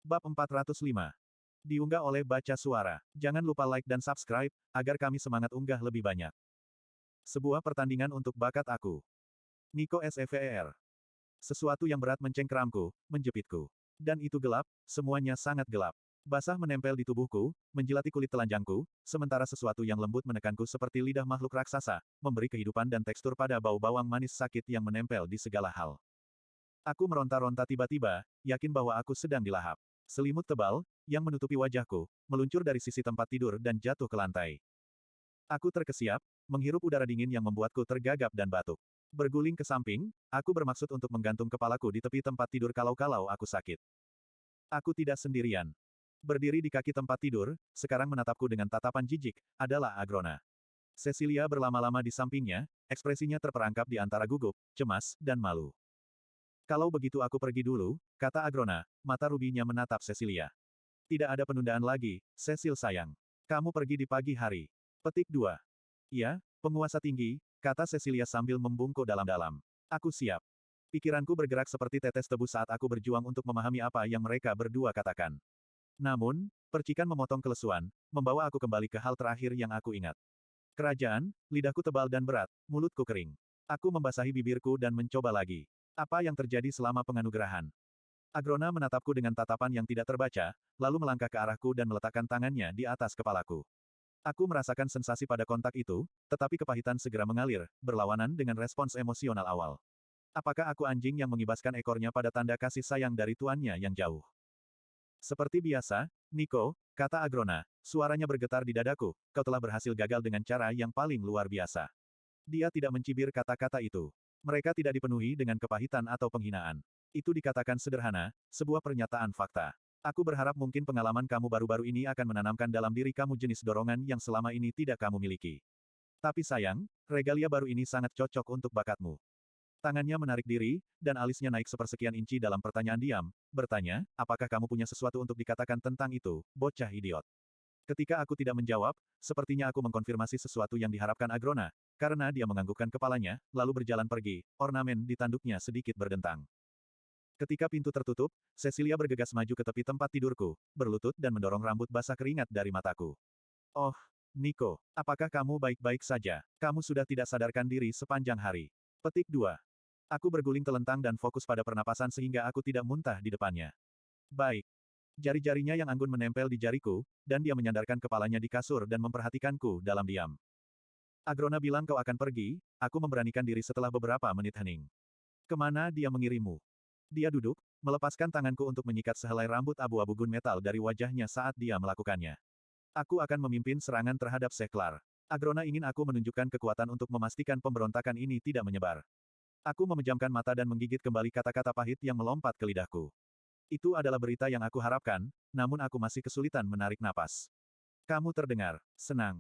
Bab 405. Diunggah oleh Baca Suara. Jangan lupa like dan subscribe, agar kami semangat unggah lebih banyak. Sebuah pertandingan untuk bakat aku. Nico SEVER. Sesuatu yang berat mencengkeramku, menjepitku. Dan itu gelap, semuanya sangat gelap. Basah menempel di tubuhku, menjilati kulit telanjangku, sementara sesuatu yang lembut menekanku seperti lidah makhluk raksasa, memberi kehidupan dan tekstur pada bau bawang manis sakit yang menempel di segala hal. Aku meronta-ronta tiba-tiba, yakin bahwa aku sedang dilahap. Selimut tebal, yang menutupi wajahku, meluncur dari sisi tempat tidur dan jatuh ke lantai. Aku terkesiap, menghirup udara dingin yang membuatku tergagap dan batuk. Berguling ke samping, aku bermaksud untuk menggantung kepalaku di tepi tempat tidur kalau-kalau aku sakit. Aku tidak sendirian. Berdiri di kaki tempat tidur, sekarang menatapku dengan tatapan jijik, adalah Agrona. Cecilia berlama-lama di sampingnya, ekspresinya terperangkap di antara gugup, cemas, dan malu. Kalau begitu aku pergi dulu, kata Agrona, mata rubinya menatap Cecilia. Tidak ada penundaan lagi, Cecil sayang. Kamu pergi di pagi hari. Petik 2. Iya, penguasa tinggi, kata Cecilia sambil membungkuk dalam-dalam. Aku siap. Pikiranku bergerak seperti tetes tebu saat aku berjuang untuk memahami apa yang mereka berdua katakan. Namun, percikan memotong kelesuan, membawa aku kembali ke hal terakhir yang aku ingat. Kerajaan, lidahku tebal dan berat, mulutku kering. Aku membasahi bibirku dan mencoba lagi. Apa yang terjadi selama penganugerahan? Agrona menatapku dengan tatapan yang tidak terbaca, lalu melangkah ke arahku dan meletakkan tangannya di atas kepalaku. Aku merasakan sensasi pada kontak itu, tetapi kepahitan segera mengalir, berlawanan dengan respons emosional awal. Apakah aku anjing yang mengibaskan ekornya pada tanda kasih sayang dari tuannya yang jauh? Seperti biasa, Nico, kata Agrona, suaranya bergetar di dadaku, kau telah berhasil gagal dengan cara yang paling luar biasa. Dia tidak mencibir kata-kata itu. Mereka tidak dipenuhi dengan kepahitan atau penghinaan. Itu dikatakan sederhana, sebuah pernyataan fakta. Aku berharap mungkin pengalaman kamu baru-baru ini akan menanamkan dalam diri kamu jenis dorongan yang selama ini tidak kamu miliki. Tapi sayang, regalia baru ini sangat cocok untuk bakatmu. Tangannya menarik diri, dan alisnya naik sepersekian inci dalam pertanyaan diam, bertanya, apakah kamu punya sesuatu untuk dikatakan tentang itu, bocah idiot. Ketika aku tidak menjawab, sepertinya aku mengkonfirmasi sesuatu yang diharapkan Agrona, karena dia menganggukkan kepalanya, lalu berjalan pergi, ornamen di tanduknya sedikit berdentang. Ketika pintu tertutup, Cecilia bergegas maju ke tepi tempat tidurku, berlutut dan mendorong rambut basah keringat dari mataku. Oh, Nico, apakah kamu baik-baik saja? Kamu sudah tidak sadarkan diri sepanjang hari. Petik 2. Aku berguling telentang dan fokus pada pernapasan sehingga aku tidak muntah di depannya. Baik. Jari-jarinya yang anggun menempel di jariku, dan dia menyandarkan kepalanya di kasur dan memperhatikanku dalam diam. Agrona bilang kau akan pergi, aku memberanikan diri setelah beberapa menit hening. Kemana dia mengirimmu? Dia duduk, melepaskan tanganku untuk menyikat sehelai rambut abu-abu gunmetal dari wajahnya saat dia melakukannya. Aku akan memimpin serangan terhadap Seklar. Agrona ingin aku menunjukkan kekuatan untuk memastikan pemberontakan ini tidak menyebar. Aku memejamkan mata dan menggigit kembali kata-kata pahit yang melompat ke lidahku. Itu adalah berita yang aku harapkan, namun aku masih kesulitan menarik napas. Kamu terdengar senang.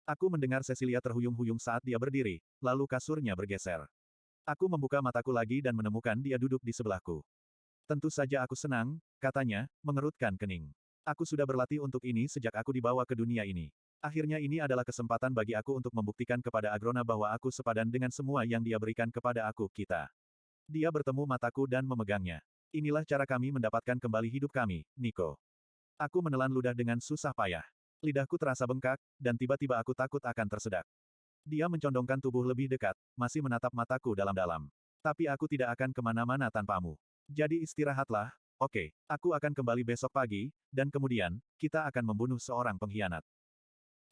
Aku mendengar Cecilia terhuyung-huyung saat dia berdiri, lalu kasurnya bergeser. Aku membuka mataku lagi dan menemukan dia duduk di sebelahku. Tentu saja aku senang, katanya, mengerutkan kening. Aku sudah berlatih untuk ini sejak aku dibawa ke dunia ini. Akhirnya ini adalah kesempatan bagi aku untuk membuktikan kepada Agrona bahwa aku sepadan dengan semua yang dia berikan kepada aku kita. Dia bertemu mataku dan memegangnya. Inilah cara kami mendapatkan kembali hidup kami, Nico. Aku menelan ludah dengan susah payah. Lidahku terasa bengkak, dan tiba-tiba aku takut akan tersedak. Dia mencondongkan tubuh lebih dekat, masih menatap mataku dalam-dalam. Tapi aku tidak akan kemana-mana tanpamu. Jadi istirahatlah, oke. Aku akan kembali besok pagi, dan kemudian, kita akan membunuh seorang pengkhianat.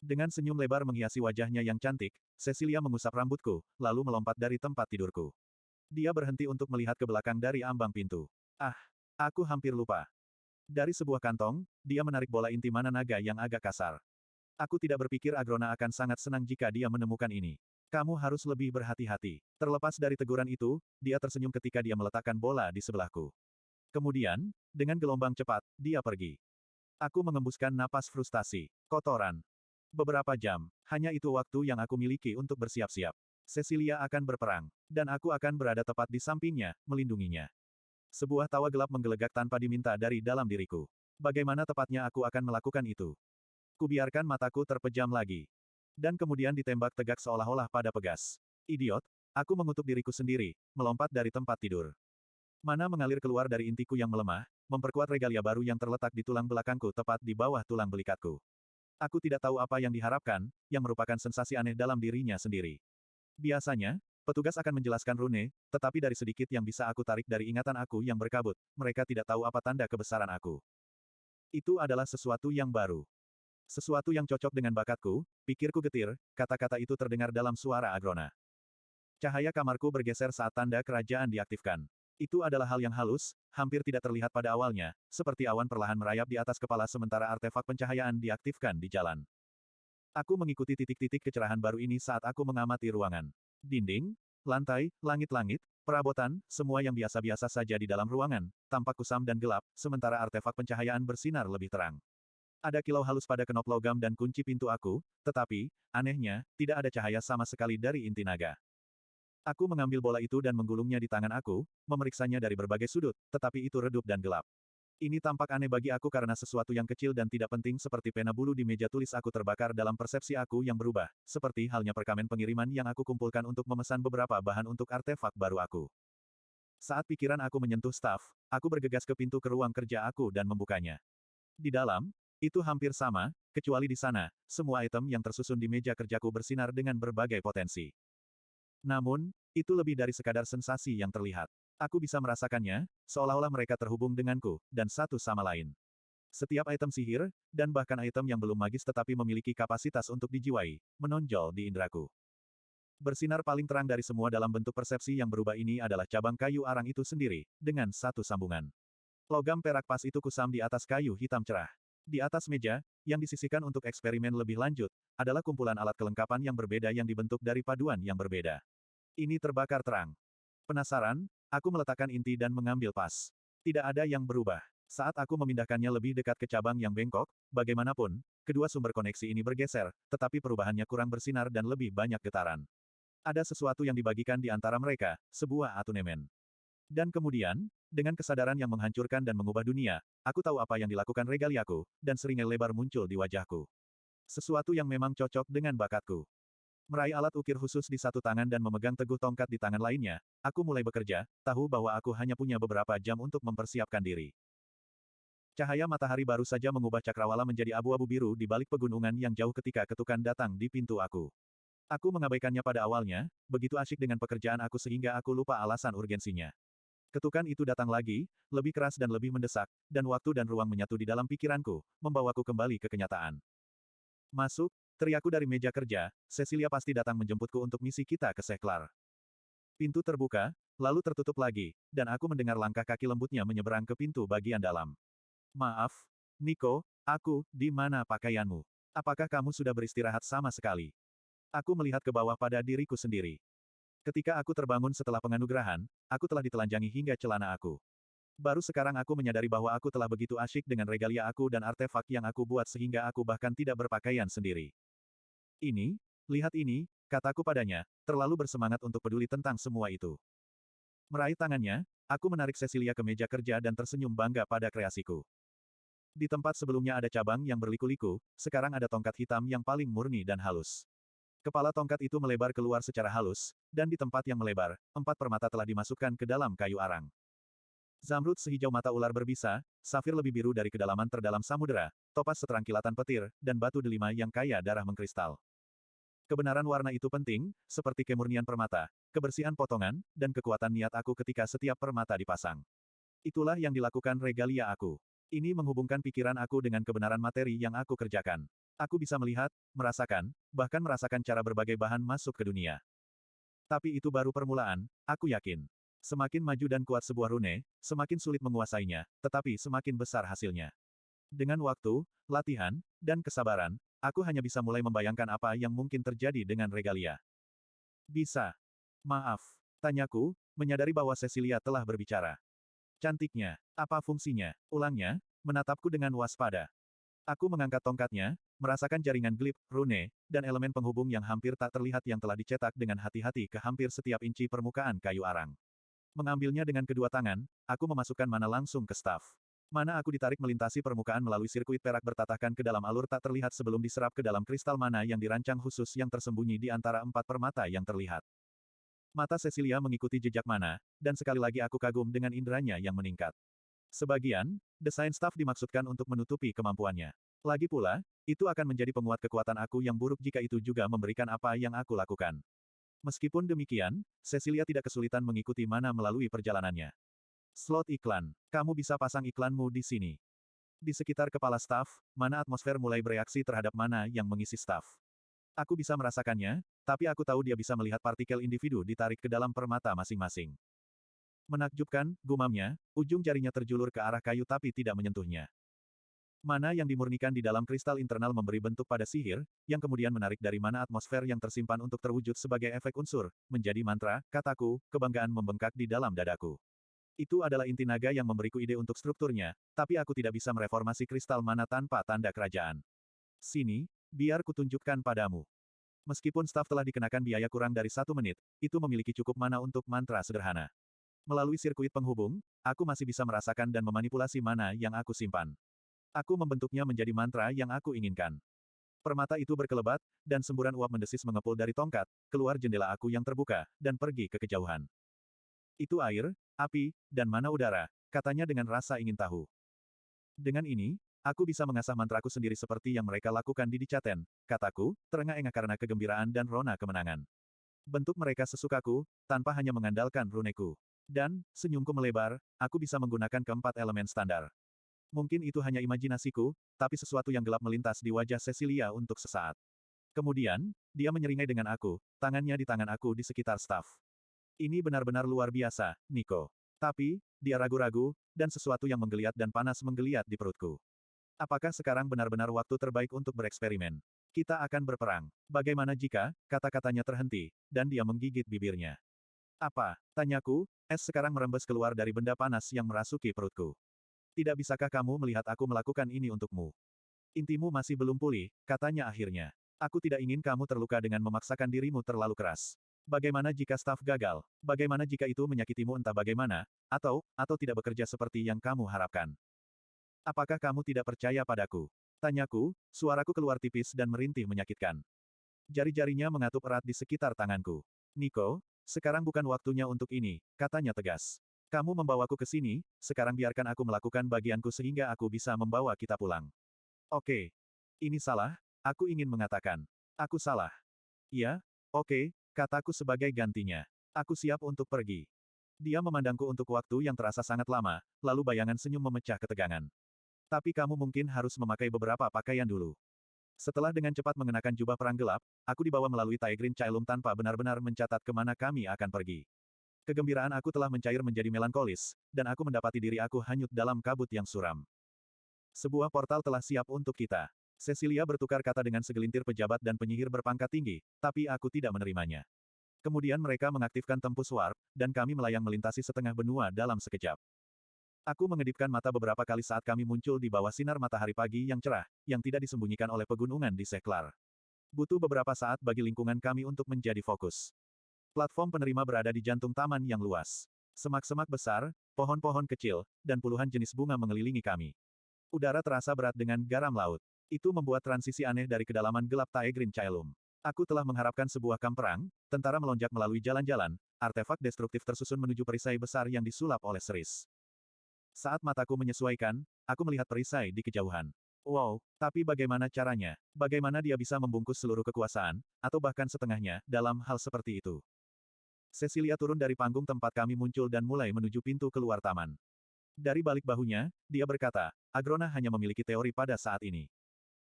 Dengan senyum lebar menghiasi wajahnya yang cantik, Cecilia mengusap rambutku, lalu melompat dari tempat tidurku. Dia berhenti untuk melihat ke belakang dari ambang pintu. Ah, aku hampir lupa. Dari sebuah kantong, dia menarik bola inti mana naga yang agak kasar. Aku tidak berpikir Agrona akan sangat senang jika dia menemukan ini. Kamu harus lebih berhati-hati. Terlepas dari teguran itu, dia tersenyum ketika dia meletakkan bola di sebelahku. Kemudian, dengan gelombang cepat, dia pergi. Aku mengembuskan napas frustasi. Kotoran. Beberapa jam, hanya itu waktu yang aku miliki untuk bersiap-siap. Cecilia akan berperang, dan aku akan berada tepat di sampingnya, melindunginya. Sebuah tawa gelap menggelegak tanpa diminta dari dalam diriku. Bagaimana tepatnya aku akan melakukan itu? Kubiarkan mataku terpejam lagi. Dan kemudian ditembak tegak seolah-olah pada pegas. Idiot, aku mengutuk diriku sendiri, melompat dari tempat tidur. Mana mengalir keluar dari intiku yang melemah, memperkuat regalia baru yang terletak di tulang belakangku tepat di bawah tulang belikatku. Aku tidak tahu apa yang diharapkan, yang merupakan sensasi aneh dalam dirinya sendiri. Biasanya, petugas akan menjelaskan rune, tetapi dari sedikit yang bisa aku tarik dari ingatan aku yang berkabut, mereka tidak tahu apa tanda kebesaran aku. Itu adalah sesuatu yang baru. Sesuatu yang cocok dengan bakatku, pikirku getir, kata-kata itu terdengar dalam suara Agrona. Cahaya kamarku bergeser saat tanda kerajaan diaktifkan. Itu adalah hal yang halus, hampir tidak terlihat pada awalnya, seperti awan perlahan merayap di atas kepala sementara artefak pencahayaan diaktifkan di jalan. Aku mengikuti titik-titik kecerahan baru ini saat aku mengamati ruangan. Dinding, lantai, langit-langit, perabotan, semua yang biasa-biasa saja di dalam ruangan, tampak kusam dan gelap, sementara artefak pencahayaan bersinar lebih terang. Ada kilau halus pada kenop logam dan kunci pintu aku, tetapi, anehnya, tidak ada cahaya sama sekali dari inti naga. Aku mengambil bola itu dan menggulungnya di tangan aku, memeriksanya dari berbagai sudut, tetapi itu redup dan gelap. Ini tampak aneh bagi aku karena sesuatu yang kecil dan tidak penting seperti pena bulu di meja tulis aku terbakar dalam persepsi aku yang berubah, seperti halnya perkamen pengiriman yang aku kumpulkan untuk memesan beberapa bahan untuk artefak baru aku. Saat pikiran aku menyentuh staf, aku bergegas ke pintu ke ruang kerja aku dan membukanya. Di dalam, itu hampir sama, kecuali di sana, semua item yang tersusun di meja kerjaku bersinar dengan berbagai potensi. Namun, itu lebih dari sekadar sensasi yang terlihat. Aku bisa merasakannya, seolah-olah mereka terhubung denganku, dan satu sama lain. Setiap item sihir, dan bahkan item yang belum magis tetapi memiliki kapasitas untuk dijiwai, menonjol di indraku. Bersinar paling terang dari semua dalam bentuk persepsi yang berubah ini adalah cabang kayu arang itu sendiri, dengan satu sambungan. Logam perak pas itu kusam di atas kayu hitam cerah. Di atas meja, yang disisihkan untuk eksperimen lebih lanjut, adalah kumpulan alat kelengkapan yang berbeda yang dibentuk dari paduan yang berbeda. Ini terbakar terang. Penasaran, aku meletakkan inti dan mengambil pas. Tidak ada yang berubah. Saat aku memindahkannya lebih dekat ke cabang yang bengkok, bagaimanapun, kedua sumber koneksi ini bergeser, tetapi perubahannya kurang bersinar dan lebih banyak getaran. Ada sesuatu yang dibagikan di antara mereka, sebuah atunemen. Dan kemudian, dengan kesadaran yang menghancurkan dan mengubah dunia, aku tahu apa yang dilakukan regaliaku, dan seringai lebar muncul di wajahku. Sesuatu yang memang cocok dengan bakatku. Meraih alat ukir khusus di satu tangan dan memegang teguh tongkat di tangan lainnya, aku mulai bekerja, tahu bahwa aku hanya punya beberapa jam untuk mempersiapkan diri. Cahaya matahari baru saja mengubah cakrawala menjadi abu-abu biru di balik pegunungan yang jauh ketika ketukan datang di pintu aku. Aku mengabaikannya pada awalnya, begitu asyik dengan pekerjaan aku sehingga aku lupa alasan urgensinya. Ketukan itu datang lagi, lebih keras dan lebih mendesak, dan waktu dan ruang menyatu di dalam pikiranku, membawaku kembali ke kenyataan. Masuk, teriakku dari meja kerja, Cecilia pasti datang menjemputku untuk misi kita ke Seklar. Pintu terbuka, lalu tertutup lagi, dan aku mendengar langkah kaki lembutnya menyeberang ke pintu bagian dalam. Maaf, Nico, di mana pakaianmu? Apakah kamu sudah beristirahat sama sekali? Aku melihat ke bawah pada diriku sendiri. Ketika aku terbangun setelah penganugerahan, aku telah ditelanjangi hingga celana aku. Baru sekarang aku menyadari bahwa aku telah begitu asyik dengan regalia aku dan artefak yang aku buat sehingga aku bahkan tidak berpakaian sendiri. Lihat ini, kataku padanya, terlalu bersemangat untuk peduli tentang semua itu. Meraih tangannya, aku menarik Cecilia ke meja kerja dan tersenyum bangga pada kreasiku. Di tempat sebelumnya ada cabang yang berliku-liku, sekarang ada tongkat hitam yang paling murni dan halus. Kepala tongkat itu melebar keluar secara halus, dan di tempat yang melebar, 4 permata telah dimasukkan ke dalam kayu arang. Zamrud sehijau mata ular berbisa, safir lebih biru dari kedalaman terdalam samudera, topas seterang kilatan petir, dan batu delima yang kaya darah mengkristal. Kebenaran warna itu penting, seperti kemurnian permata, kebersihan potongan, dan kekuatan niat aku ketika setiap permata dipasang. Itulah yang dilakukan regalia aku. Ini menghubungkan pikiran aku dengan kebenaran materi yang aku kerjakan. Aku bisa melihat, merasakan, bahkan merasakan cara berbagai bahan masuk ke dunia. Tapi itu baru permulaan, aku yakin. Semakin maju dan kuat sebuah rune, semakin sulit menguasainya, tetapi semakin besar hasilnya. Dengan waktu, latihan, dan kesabaran, aku hanya bisa mulai membayangkan apa yang mungkin terjadi dengan regalia. Bisa. Maaf. Tanyaku, menyadari bahwa Cecilia telah berbicara. Cantiknya. Apa fungsinya? Ulangnya, menatapku dengan waspada. Aku mengangkat tongkatnya, merasakan jaringan glip, rune, dan elemen penghubung yang hampir tak terlihat yang telah dicetak dengan hati-hati ke hampir setiap inci permukaan kayu arang. Mengambilnya dengan kedua tangan, aku memasukkan mana langsung ke staf. Mana aku ditarik melintasi permukaan melalui sirkuit perak bertatahkan ke dalam alur tak terlihat sebelum diserap ke dalam kristal mana yang dirancang khusus yang tersembunyi di antara 4 permata yang terlihat. Mata Cecilia mengikuti jejak mana, dan sekali lagi aku kagum dengan inderanya yang meningkat. Sebagian, desain staf dimaksudkan untuk menutupi kemampuannya. Lagi pula, itu akan menjadi penguat kekuatan aku yang buruk jika itu juga memberikan apa yang aku lakukan. Meskipun demikian, Cecilia tidak kesulitan mengikuti mana melalui perjalanannya. Slot iklan. Kamu bisa pasang iklanmu di sini. Di sekitar kepala staf, mana atmosfer mulai bereaksi terhadap mana yang mengisi staf. Aku bisa merasakannya, tapi aku tahu dia bisa melihat partikel individu ditarik ke dalam permata masing-masing. Menakjubkan, gumamnya, ujung jarinya terjulur ke arah kayu tapi tidak menyentuhnya. Mana yang dimurnikan di dalam kristal internal memberi bentuk pada sihir, yang kemudian menarik dari mana atmosfer yang tersimpan untuk terwujud sebagai efek unsur, menjadi mantra, kataku, kebanggaan membengkak di dalam dadaku. Itu adalah inti naga yang memberiku ide untuk strukturnya, tapi aku tidak bisa mereformasi kristal mana tanpa tanda kerajaan. Sini, biar kutunjukkan padamu. Meskipun staf telah dikenakan biaya kurang dari 1 menit, itu memiliki cukup mana untuk mantra sederhana. Melalui sirkuit penghubung, aku masih bisa merasakan dan memanipulasi mana yang aku simpan. Aku membentuknya menjadi mantra yang aku inginkan. Permata itu berkelebat, dan semburan uap mendesis mengepul dari tongkat, keluar jendela aku yang terbuka, dan pergi ke kejauhan. Itu air, api, dan mana udara, katanya dengan rasa ingin tahu. Dengan ini, aku bisa mengasah mantraku sendiri seperti yang mereka lakukan di Dicaten, kataku, terengah-engah karena kegembiraan dan rona kemenangan. Bentuk mereka sesukaku, tanpa hanya mengandalkan runeku. Dan, senyumku melebar, aku bisa menggunakan keempat elemen standar. Mungkin itu hanya imajinasiku, tapi sesuatu yang gelap melintas di wajah Cecilia untuk sesaat. Kemudian, dia menyeringai dengan aku, tangannya di tangan aku di sekitar staf. Ini benar-benar luar biasa, Nico. Tapi, dia ragu-ragu, dan sesuatu yang menggeliat dan panas menggeliat di perutku. Apakah sekarang benar-benar waktu terbaik untuk bereksperimen? Kita akan berperang. Bagaimana jika, kata-katanya terhenti, dan dia menggigit bibirnya. Apa? Tanyaku, es sekarang merembes keluar dari benda panas yang merasuki perutku. Tidak bisakah kamu melihat aku melakukan ini untukmu? Intimu masih belum pulih, katanya akhirnya. Aku tidak ingin kamu terluka dengan memaksakan dirimu terlalu keras. Bagaimana jika staf gagal? Bagaimana jika itu menyakitimu entah bagaimana, atau tidak bekerja seperti yang kamu harapkan? Apakah kamu tidak percaya padaku? Tanyaku, suaraku keluar tipis dan merintih menyakitkan. Jari-jarinya mengatup erat di sekitar tanganku. Nico, sekarang bukan waktunya untuk ini, katanya tegas. Kamu membawaku ke sini, sekarang biarkan aku melakukan bagianku sehingga aku bisa membawa kita pulang. Oke. Ini salah, aku ingin mengatakan. Aku salah. Iya, oke, kataku sebagai gantinya. Aku siap untuk pergi. Dia memandangku untuk waktu yang terasa sangat lama, lalu bayangan senyum memecah ketegangan. Tapi kamu mungkin harus memakai beberapa pakaian dulu. Setelah dengan cepat mengenakan jubah perang gelap, aku dibawa melalui Taegrin Cailum tanpa benar-benar mencatat kemana kami akan pergi. Kegembiraan aku telah mencair menjadi melankolis, dan aku mendapati diri aku hanyut dalam kabut yang suram. Sebuah portal telah siap untuk kita. Cecilia bertukar kata dengan segelintir pejabat dan penyihir berpangkat tinggi, tapi aku tidak menerimanya. Kemudian mereka mengaktifkan tempus warp, dan kami melayang melintasi setengah benua dalam sekejap. Aku mengedipkan mata beberapa kali saat kami muncul di bawah sinar matahari pagi yang cerah, yang tidak disembunyikan oleh pegunungan di Seklar. Butuh beberapa saat bagi lingkungan kami untuk menjadi fokus. Platform penerima berada di jantung taman yang luas. Semak-semak besar, pohon-pohon kecil, dan puluhan jenis bunga mengelilingi kami. Udara terasa berat dengan garam laut. Itu membuat transisi aneh dari kedalaman gelap Taegrin Cailum. Aku telah mengharapkan sebuah kamp perang, tentara melonjak melalui jalan-jalan, artefak destruktif tersusun menuju perisai besar yang disulap oleh Seris. Saat mataku menyesuaikan, aku melihat perisai di kejauhan. Wow, tapi bagaimana caranya? Bagaimana dia bisa membungkus seluruh kekuasaan, atau bahkan setengahnya, dalam hal seperti itu? Cecilia turun dari panggung tempat kami muncul dan mulai menuju pintu keluar taman. Dari balik bahunya, dia berkata, Agrona hanya memiliki teori pada saat ini.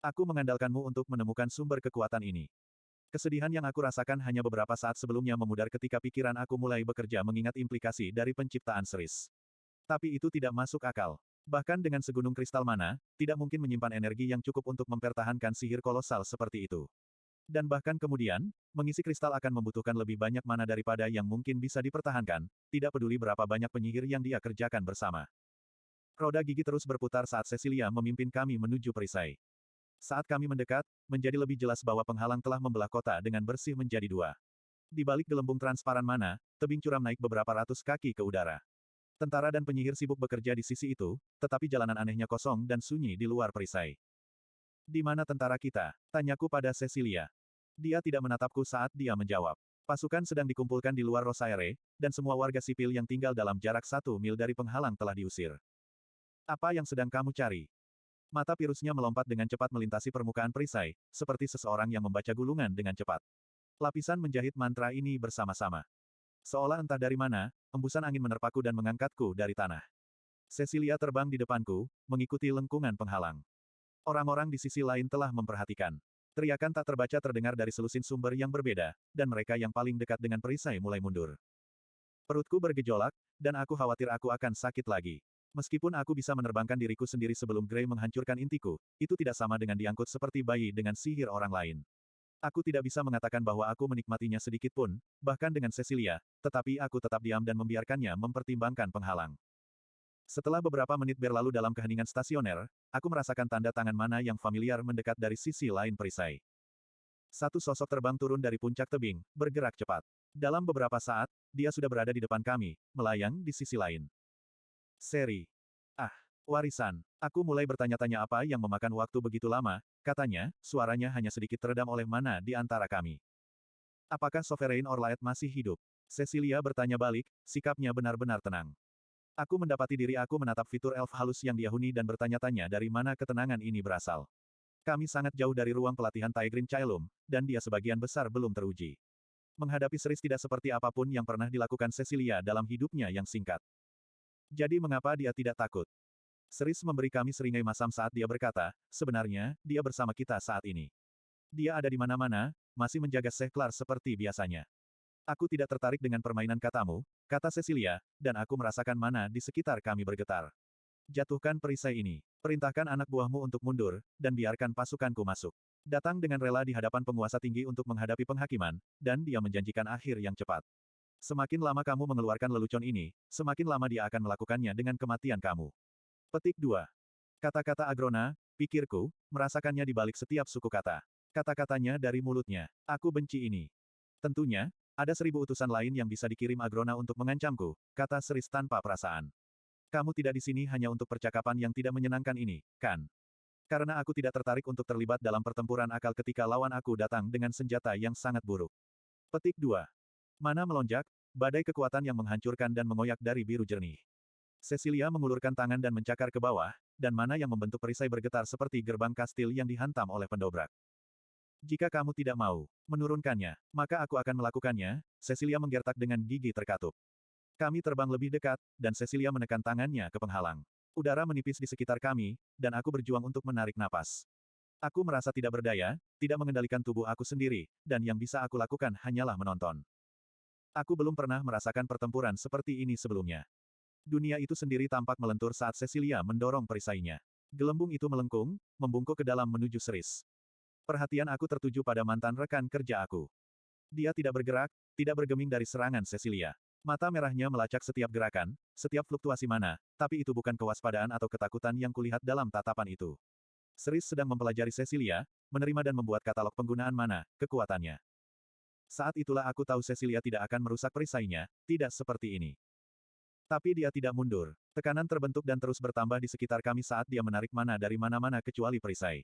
Aku mengandalkanmu untuk menemukan sumber kekuatan ini. Kesedihan yang aku rasakan hanya beberapa saat sebelumnya memudar ketika pikiran aku mulai bekerja mengingat implikasi dari penciptaan Seris. Tapi itu tidak masuk akal. Bahkan dengan segunung kristal mana, tidak mungkin menyimpan energi yang cukup untuk mempertahankan sihir kolosal seperti itu. Dan bahkan kemudian, mengisi kristal akan membutuhkan lebih banyak mana daripada yang mungkin bisa dipertahankan, tidak peduli berapa banyak penyihir yang dia kerjakan bersama. Roda gigi terus berputar saat Cecilia memimpin kami menuju perisai. Saat kami mendekat, menjadi lebih jelas bahwa penghalang telah membelah kota dengan bersih menjadi dua. Di balik gelembung transparan mana, tebing curam naik beberapa ratus kaki ke udara. Tentara dan penyihir sibuk bekerja di sisi itu, tetapi jalanan anehnya kosong dan sunyi di luar perisai. Di mana tentara kita? Tanyaku pada Cecilia. Dia tidak menatapku saat dia menjawab. Pasukan sedang dikumpulkan di luar Rosaire, dan semua warga sipil yang tinggal dalam jarak 1 mil dari penghalang telah diusir. Apa yang sedang kamu cari? Mata Pirusnya melompat dengan cepat melintasi permukaan perisai, seperti seseorang yang membaca gulungan dengan cepat. Lapisan menjahit mantra ini bersama-sama. Seolah entah dari mana, embusan angin menerpaku dan mengangkatku dari tanah. Cecilia terbang di depanku, mengikuti lengkungan penghalang. Orang-orang di sisi lain telah memperhatikan. Teriakan tak terbaca terdengar dari selusin sumber yang berbeda, dan mereka yang paling dekat dengan perisai mulai mundur. Perutku bergejolak, dan aku khawatir aku akan sakit lagi. Meskipun aku bisa menerbangkan diriku sendiri sebelum Grey menghancurkan intiku, itu tidak sama dengan diangkut seperti bayi dengan sihir orang lain. Aku tidak bisa mengatakan bahwa aku menikmatinya sedikit pun, bahkan dengan Cecilia, tetapi aku tetap diam dan membiarkannya mempertimbangkan penghalang. Setelah beberapa menit berlalu dalam keheningan stasioner, aku merasakan tanda tangan mana yang familiar mendekat dari sisi lain perisai. Satu sosok terbang turun dari puncak tebing, bergerak cepat. Dalam beberapa saat, dia sudah berada di depan kami, melayang di sisi lain. Seri. Ah, warisan. Aku mulai bertanya-tanya apa yang memakan waktu begitu lama, katanya, suaranya hanya sedikit teredam oleh mana di antara kami. Apakah Sovereign Orlaet masih hidup? Cecilia bertanya balik, sikapnya benar-benar tenang. Aku mendapati diri aku menatap fitur elf halus yang diahuni dan bertanya-tanya dari mana ketenangan ini berasal. Kami sangat jauh dari ruang pelatihan Taegrin Caelum, dan dia sebagian besar belum teruji. Menghadapi Seris tidak seperti apapun yang pernah dilakukan Cecilia dalam hidupnya yang singkat. Jadi mengapa dia tidak takut? Seris memberi kami seringai masam saat dia berkata, sebenarnya, dia bersama kita saat ini. Dia ada di mana-mana, masih menjaga Seklar seperti biasanya. Aku tidak tertarik dengan permainan katamu, kata Cecilia, dan aku merasakan mana di sekitar kami bergetar. Jatuhkan perisai ini. Perintahkan anak buahmu untuk mundur, dan biarkan pasukanku masuk. Datang dengan rela di hadapan penguasa tinggi untuk menghadapi penghakiman, dan dia menjanjikan akhir yang cepat. Semakin lama kamu mengeluarkan lelucon ini, semakin lama dia akan melakukannya dengan kematian kamu. Petik 2. Kata-kata Agrona, pikirku, merasakannya di balik setiap suku kata. Kata-katanya dari mulutnya. Aku benci ini. Tentunya, ada 1000 utusan lain yang bisa dikirim Agrona untuk mengancamku, kata Seris tanpa perasaan. Kamu tidak di sini hanya untuk percakapan yang tidak menyenangkan ini, kan? Karena aku tidak tertarik untuk terlibat dalam pertempuran akal ketika lawan aku datang dengan senjata yang sangat buruk. Petik 2. Mana melonjak, badai kekuatan yang menghancurkan dan mengoyak dari biru jernih. Cecilia mengulurkan tangan dan mencakar ke bawah, dan mana yang membentuk perisai bergetar seperti gerbang kastil yang dihantam oleh pendobrak. Jika kamu tidak mau menurunkannya, maka aku akan melakukannya, Cecilia menggertak dengan gigi terkatup. Kami terbang lebih dekat, dan Cecilia menekan tangannya ke penghalang. Udara menipis di sekitar kami, dan aku berjuang untuk menarik napas. Aku merasa tidak berdaya, tidak mengendalikan tubuh aku sendiri, dan yang bisa aku lakukan hanyalah menonton. Aku belum pernah merasakan pertempuran seperti ini sebelumnya. Dunia itu sendiri tampak melentur saat Cecilia mendorong perisainya. Gelembung itu melengkung, membungkuk ke dalam menuju Seris. Perhatian aku tertuju pada mantan rekan kerja aku. Dia tidak bergerak, tidak bergeming dari serangan Cecilia. Mata merahnya melacak setiap gerakan, setiap fluktuasi mana, tapi itu bukan kewaspadaan atau ketakutan yang kulihat dalam tatapan itu. Seris sedang mempelajari Cecilia, menerima dan membuat katalog penggunaan mana, kekuatannya. Saat itulah aku tahu Cecilia tidak akan merusak perisainya, tidak seperti ini. Tapi dia tidak mundur. Tekanan terbentuk dan terus bertambah di sekitar kami saat dia menarik mana dari mana-mana kecuali perisai.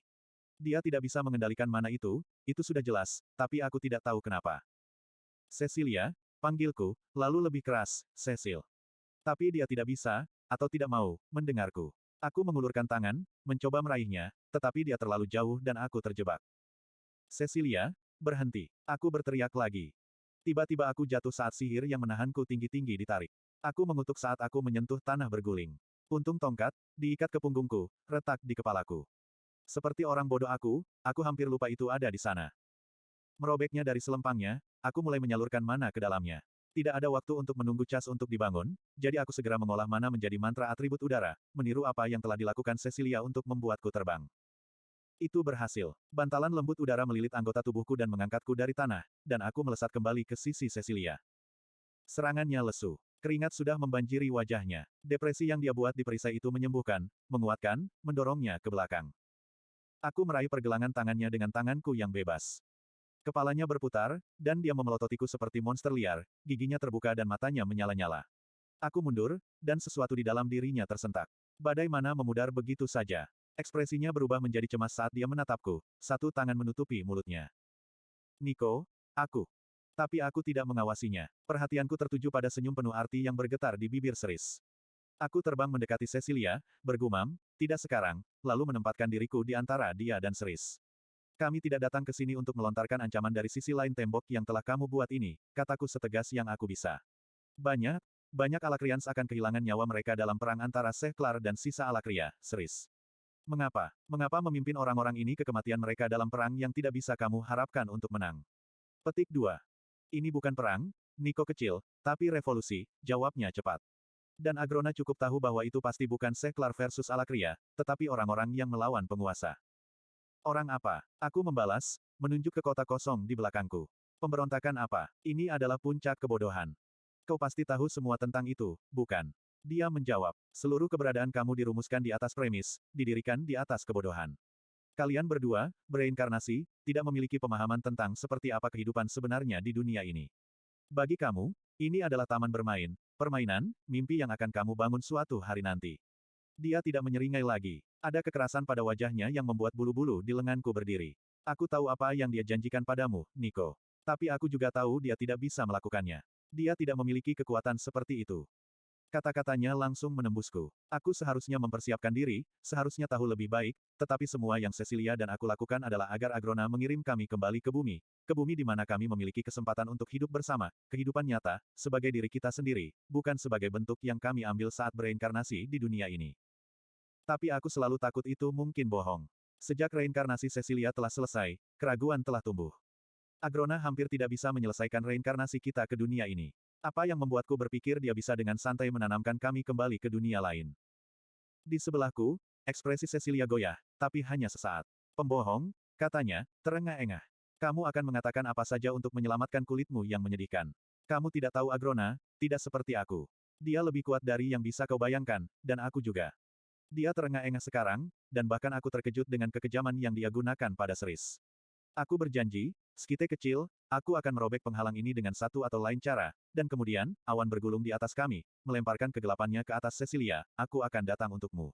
Dia tidak bisa mengendalikan mana itu sudah jelas, tapi aku tidak tahu kenapa. Cecilia, panggilku, lalu lebih keras, Cecil. Tapi dia tidak bisa, atau tidak mau, mendengarku. Aku mengulurkan tangan, mencoba meraihnya, tetapi dia terlalu jauh dan aku terjebak. Cecilia, berhenti. Aku berteriak lagi. Tiba-tiba aku jatuh saat sihir yang menahanku tinggi-tinggi ditarik. Aku mengutuk saat aku menyentuh tanah berguling. Untung tongkat, diikat ke punggungku, retak di kepalaku. Seperti orang bodoh aku hampir lupa itu ada di sana. Merobeknya dari selempangnya, aku mulai menyalurkan mana ke dalamnya. Tidak ada waktu untuk menunggu cas untuk dibangun, jadi aku segera mengolah mana menjadi mantra atribut udara, meniru apa yang telah dilakukan Cecilia untuk membuatku terbang. Itu berhasil. Bantalan lembut udara melilit anggota tubuhku dan mengangkatku dari tanah, dan aku melesat kembali ke sisi Cecilia. Serangannya lesu. Keringat sudah membanjiri wajahnya. Depresi yang dia buat di perisai itu menyembuhkan, menguatkan, mendorongnya ke belakang. Aku meraih pergelangan tangannya dengan tanganku yang bebas. Kepalanya berputar, dan dia memelototiku seperti monster liar, giginya terbuka dan matanya menyala-nyala. Aku mundur, dan sesuatu di dalam dirinya tersentak. Badai mana memudar begitu saja. Ekspresinya berubah menjadi cemas saat dia menatapku, satu tangan menutupi mulutnya. Niko, aku. Tapi aku tidak mengawasinya. Perhatianku tertuju pada senyum penuh arti yang bergetar di bibir Seris. Aku terbang mendekati Cecilia, bergumam, tidak sekarang, lalu menempatkan diriku di antara dia dan Cerise. Kami tidak datang ke sini untuk melontarkan ancaman dari sisi lain tembok yang telah kamu buat ini, kataku setegas yang aku bisa. Banyak, banyak Alakrians akan kehilangan nyawa mereka dalam perang antara Sheikh Clar dan sisa Alakria, Cerise. Mengapa? Mengapa memimpin orang-orang ini ke kematian mereka dalam perang yang tidak bisa kamu harapkan untuk menang? Petik 2. Ini bukan perang, Niko kecil, tapi revolusi, jawabnya cepat. Dan Agrona cukup tahu bahwa itu pasti bukan Seklar versus Alakria, tetapi orang-orang yang melawan penguasa. Orang apa? Aku membalas, menunjuk ke kota kosong di belakangku. Pemberontakan apa? Ini adalah puncak kebodohan. Kau pasti tahu semua tentang itu, bukan? Dia menjawab, seluruh keberadaan kamu dirumuskan di atas premis, didirikan di atas kebodohan. Kalian berdua, bereinkarnasi, tidak memiliki pemahaman tentang seperti apa kehidupan sebenarnya di dunia ini. Bagi kamu, ini adalah taman bermain, permainan, mimpi yang akan kamu bangun suatu hari nanti. Dia tidak menyeringai lagi. Ada kekerasan pada wajahnya yang membuat bulu-bulu di lenganku berdiri. Aku tahu apa yang dia janjikan padamu, Niko. Tapi aku juga tahu dia tidak bisa melakukannya. Dia tidak memiliki kekuatan seperti itu. Kata-katanya langsung menembusku. Aku seharusnya mempersiapkan diri, seharusnya tahu lebih baik, tetapi semua yang Cecilia dan aku lakukan adalah agar Agrona mengirim kami kembali ke bumi di mana kami memiliki kesempatan untuk hidup bersama, kehidupan nyata, sebagai diri kita sendiri, bukan sebagai bentuk yang kami ambil saat bereinkarnasi di dunia ini. Tapi aku selalu takut itu mungkin bohong. Sejak reinkarnasi Cecilia telah selesai, keraguan telah tumbuh. Agrona hampir tidak bisa menyelesaikan reinkarnasi kita ke dunia ini. Apa yang membuatku berpikir dia bisa dengan santai menanamkan kami kembali ke dunia lain? Di sebelahku, ekspresi Cecilia goyah, tapi hanya sesaat. Pembohong, katanya, terengah-engah. Kamu akan mengatakan apa saja untuk menyelamatkan kulitmu yang menyedihkan. Kamu tidak tahu Agrona, tidak seperti aku. Dia lebih kuat dari yang bisa kau bayangkan, dan aku juga. Dia terengah-engah sekarang, dan bahkan aku terkejut dengan kekejaman yang dia gunakan pada Cerise. Aku berjanji, Skite kecil, aku akan merobek penghalang ini dengan satu atau lain cara, dan kemudian, awan bergulung di atas kami, melemparkan kegelapannya ke atas Cecilia, aku akan datang untukmu.